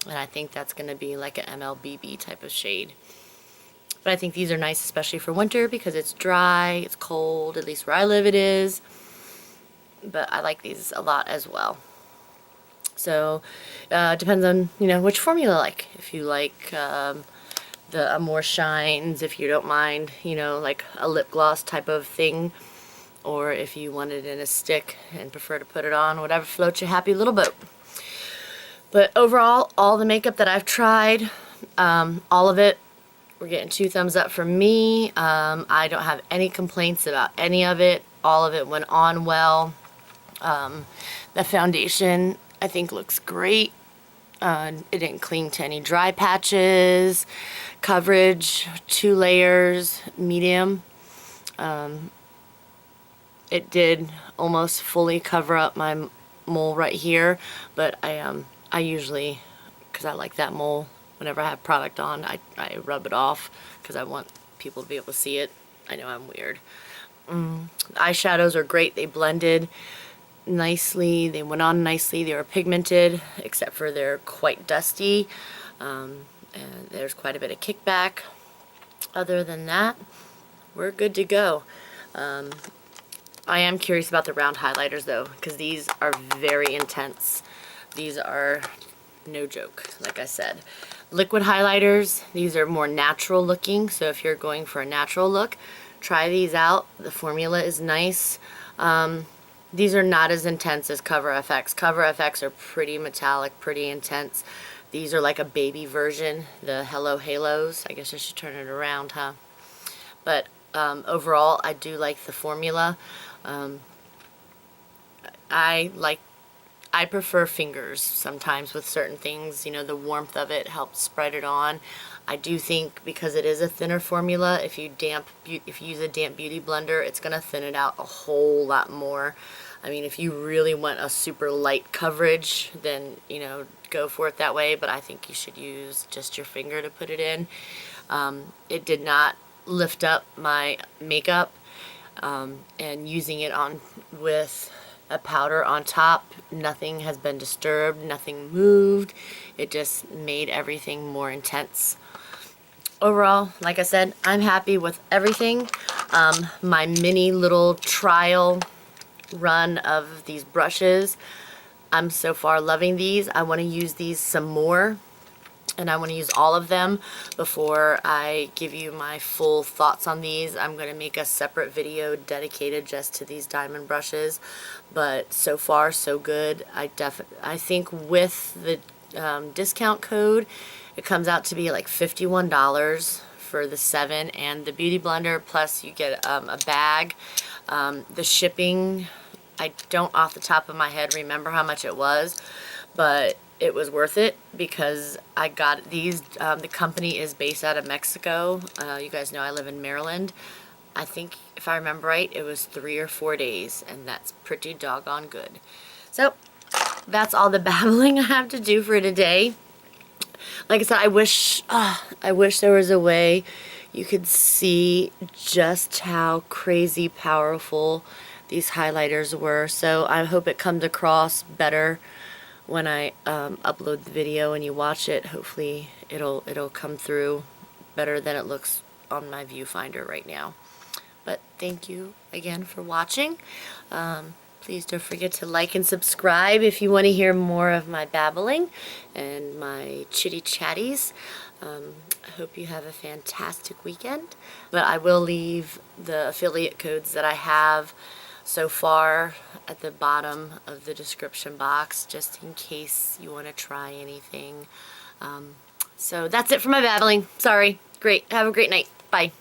and I think that's going to be like an MLBB type of shade. But I think these are nice, especially for winter, because it's dry, it's cold, at least where I live it is. But I like these a lot as well. So, depends on, which formula you like. If you like the Amore Shines, if you don't mind, like a lip gloss type of thing, or if you want it in a stick and prefer to put it on, whatever floats your happy little boat. But overall, all the makeup that I've tried, all of it, we're getting 2 thumbs up from me. I don't have any complaints about any of it. All of it went on well. The foundation, I think, looks great. It didn't cling to any dry patches. Coverage, 2 layers, medium. It did almost fully cover up my mole right here, but I usually, because I like that mole, whenever I have product on, I rub it off because I want people to be able to see it. I know I'm weird. The eyeshadows are great. They blended nicely. They went on nicely. They were pigmented, except for they're quite dusty. And there's quite a bit of kickback. Other than that, we're good to go. I am curious about the round highlighters though, because these are very intense. These are no joke, like I said. Liquid highlighters, these are more natural looking, so if you're going for a natural look, try these out. The formula is nice. These are not as intense as Cover FX. Cover FX are pretty metallic, pretty intense. These are like a baby version, the Hello Halos. I guess I should turn it around, huh? But overall, I do like the formula. I prefer fingers sometimes with certain things. You know, the warmth of it helps spread it on. I do think because it is a thinner formula, if you use a damp beauty blender, it's gonna thin it out a whole lot more. I mean, if you really want a super light coverage, then, you know, go for it that way, but I think you should use just your finger to put it in. It did not lift up my makeup, and using it on with a powder on top, nothing has been disturbed, nothing moved. It just made everything more intense. Overall, like I said, I'm happy with everything. My mini little trial run of these brushes, I'm so far loving these. I want to use these some more, and I want to use all of them before I give you my full thoughts on these. I'm going to make a separate video dedicated just to these diamond brushes, but so far so good. I think with the discount code, it comes out to be like $51 for the 7 and the beauty blender, plus you get a bag. The shipping, I don't off the top of my head remember how much it was, but it was worth it because I got these. The company is based out of Mexico. You guys know I live in Maryland. I think, if I remember right, it was 3 or 4 days, and that's pretty doggone good. So that's all the babbling I have to do for today. Like I said, I wish there was a way you could see just how crazy powerful these highlighters were. So I hope it comes across better when I upload the video and you watch it. Hopefully it'll come through better than it looks on my viewfinder right now. But thank you again for watching. Please don't forget to like and subscribe if you want to hear more of my babbling and my chitty chatties. I hope you have a fantastic weekend. But I will leave the affiliate codes that I have so far at the bottom of the description box, just in case you want to try anything. So that's it for my babbling. Sorry. Great. Have a great night. Bye.